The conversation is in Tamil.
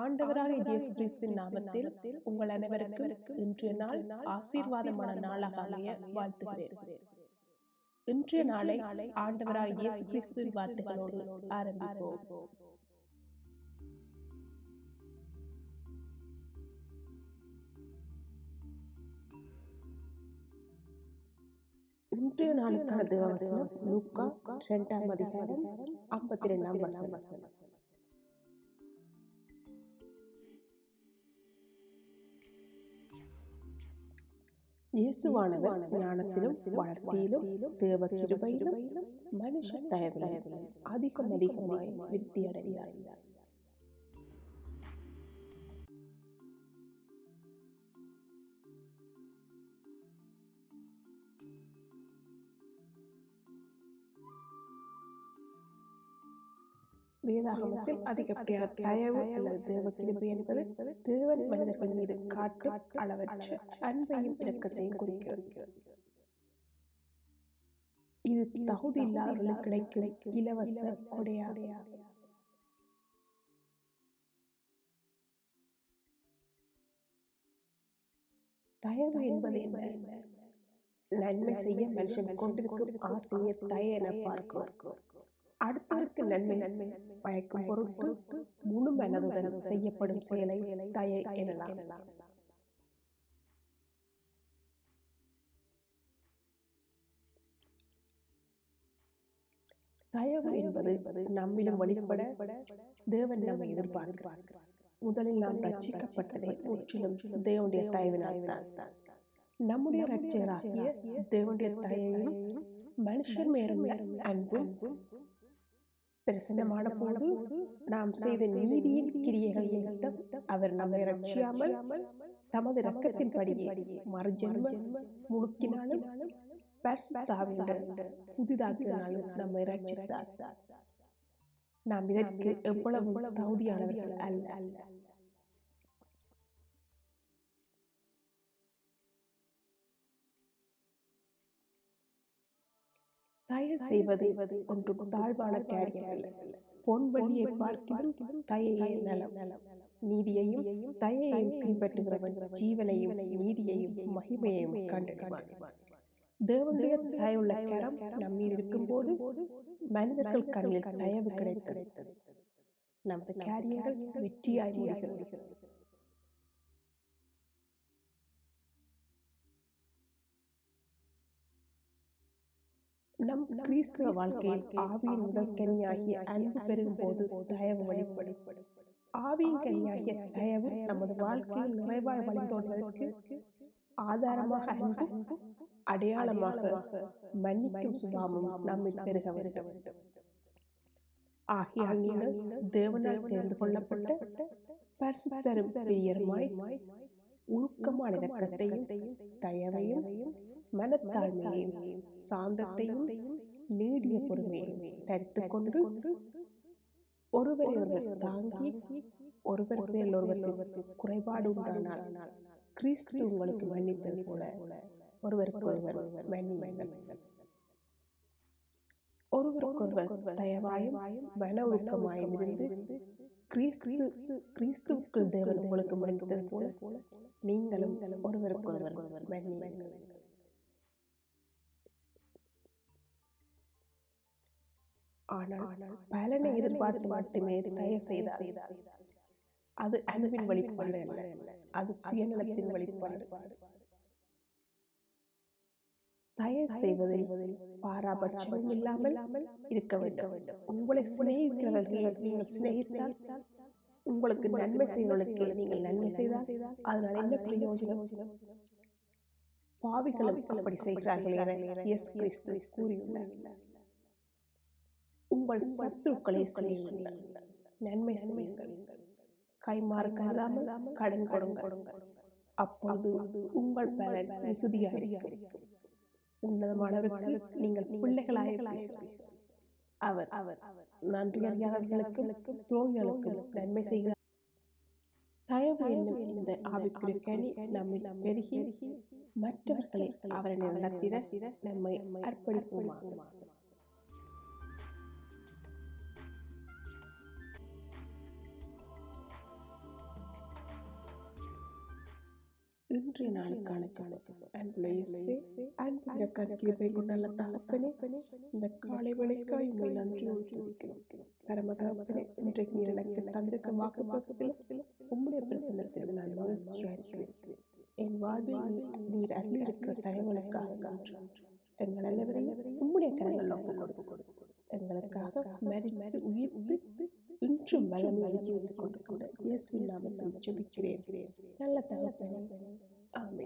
ஆண்டவராக இயேசு கிறிஸ்துவின் நாமத்தில் உங்கள் அனைவருக்கும் இன்றைய நாள் ஆசீர்வாதமான நாளாக அமைய வாழ்த்துகிறேன். இன்றைய நாளை ஆண்டவராக இயேசு கிறிஸ்துவின் வார்த்தைகளோடு ஆரம்பிப்போம். இன்றைய நாளுக்கான தேவவசனம் லூக்கா 2ஆம் அதிகாரம் 52ஆம் வசனம். இயேசுவானவர் ஞானத்திலும் வளர்த்தியிலும் தேவ கிருபையிலும் மனுஷ தயவிலும் அதிகமாய் விருத்தி அடைந்தார். வேதாகமத்தில் அதிகப்படியான தயவு அல்லது தேவ கிருபை என்பது தேவன் மனிதர்கள் மீது காட்டும் அளவற்ற அன்பையும் இரக்கத்தையும் குறிக்கிறது. இது தகுதி இல்லாதவர்களுக்கு கிடைக்கும் இலவச கொடையாக. தயவு என்பது என்ன? நன்மை செய்ய மனுஷன் கொண்டிருக்கும் ஆசையை தய என பார்க்கிறோம். அடுத்தவருக்கு நன்மை பயக்கும் பொருட்டு முழு மனதுடன் செய்யப்படும் செயலை தயை எனலாம். தயவு என்பது நம்மிலும் வெளிப்பட தேவன் நம்மை எதிர்பார்க்கிறார். முதலில் நாம் ரட்சிக்கப்பட்டதே முற்றிலும் தேவனுடைய தயவினால் தான். நம்முடைய ரட்சகராகிய தேவனுடைய தயையும் மனுஷன் மேலும் அன்பும் பிரசன்னமான போது நாம் செய்த நீதியின் கிரியைகள் நிமித்தம் அவர் நம்மை ரட்சியாமல் தமது இரக்கத்தின்படியே மறுஜென்ம முழுக்கினாலும் புதிதாக்கினாலும் நம்மை ரட்சித்தார். நாம் இதற்கு எவ்வளவு தகுதியானவர்கள் அல்ல. தயை செய்வது ஒன்றும் தாழ்வான காரியம் அல்ல. பொன்வெள்ளியை பார்க்கிலும் தயையே நலம். நீதியையும் தயையையும் பின்பற்றுகிறவன் ஜீவனையும் நீதியையும் மகிமையையும் கண்டடைவான். தேவனுடைய தயவுள்ள கரம் நம் மீது இருக்கும் போது மனிதர்கள் கண்ணில் தயவு கிடைத்தது. நமது காரியங்கள் வெற்றியாய் முடிகிறது. நம் கிறிஸ்தவ வாழ்க்கையில் ஆவியின் முதல் கனியாகிய அன்பு பெருகும் போது தயவு வெளிப்படும். ஆவியின் கனியாகிய தயவு நமது வாழ்க்கையில் நிறைவாய் வழிந்தோடுவதற்கு ஆதாரமாக அன்பும் அடையாளமாக மன்னிக்கும் சுபாவமும் நம்மில் பெருக வேண்டும். ஆகியால் நீங்கள் தேவனால் தெரிந்து கொள்ளப்பட்ட பரிசுத்தரும் பிரியருமாய் உருக்கமான இரக்கத்தையும் தயவையும் மனத்தாழ்மையையும் சாந்தத்தையும் நீடிய பொறுமையையும் தரித்துக் கொண்டு ஒருவரை ஒருவர் தாங்கி ஒருவர் பேரில் ஒருவருக்கு குறைபாடு உண்டானால் கிறிஸ்து உங்களுக்கு மன்னித்தது போல ஒருவருக்கொருவர் மன்னியுங்கள். ஒருவருக்கொருவர் தயவாயும் மன உருக்கமாயும் இருந்து கிறிஸ்துவுக்குள் தேவன் உங்களுக்கு மன்னித்தது போல நீங்களும் ஒருவருக்கொருவர் மன்னியுங்கள். ஆனால் பலனை எதிர்பார்த்து மட்டுமே தயை செய்தார். அது அன்பின் வெளிப்பாடு அல்ல, அது சுயநலத்தின் வெளிப்பாடு. தயை செய்வதில் பாராபட்சமும் இல்லாமல் இருக்க வேண்டும். உங்களை சிநேகிக்கிறவர்களை நீங்கள் சிநேகித்தால், உங்களுக்கு நன்மை செய்வதற்கு நீங்கள் நன்மை செய்தால் அதனால் என்ன பிரயோஜனம்? பாவிகளும் அப்படி செய்கிறார்கள் என இயேசு கிறிஸ்து கூறியுள்ளார். உங்கள் சத்துருக்களை சிநேகியுங்கள், நன்மை செய்யுங்கள், கைமாறு கருதாமல் கடன் கொடுங்கள், அப்பொழுது உங்கள் பலன் மிகுதியாக இருக்கும். உன்னதமானவருக்கு நீங்கள் பிள்ளைகளாயிருப்பீர்கள். அவர் நன்றி அறியாதவர்களுக்கும் துரோகிகளுக்கும் நன்மை செய்கிறார். தயவு என்னும் இந்த ஆவிக்குரிய கனி நம்மில் பெருகி மற்றவர்களை அவரை நடத்திட நம்மை அர்ப்பணிப்போமாக. இன்றைய நாளுக்கான ஜெபம். அன்புள்ள இயேசுவே, அன்பு இரக்கம் கிருபை கொண்ட நல்ல தகப்பனே, இந்த காலை வேளைக்காய் உம்மை நன்றியோடு துதிக்கிறோம். பரம தகப்பனே, இன்றைக்கு நீர் எனக்கு தந்திருக்கும் வாக்குத்தத்தத்தில் உம்முடைய பிரசன்னத்தில் நான் மகிழ்ச்சியாக இருக்கிறேன். என் வாழ்வில் நீர் அருளியிருக்கிற தயவுகளுக்காக நன்றி. எங்கள் அனைவரையும் உம்முடைய கரங்கள் ஒப்புக் கொடுத்து எங்களுக்காக மரித்து உயிர்த்து இன்றும் வல்லமை ஜீவித்துக் கொண்டு கூட இயேசுவின் நாமத்தில் ஜெபிக்கிறேன் நல்ல தகப்பனே. ஆமென்.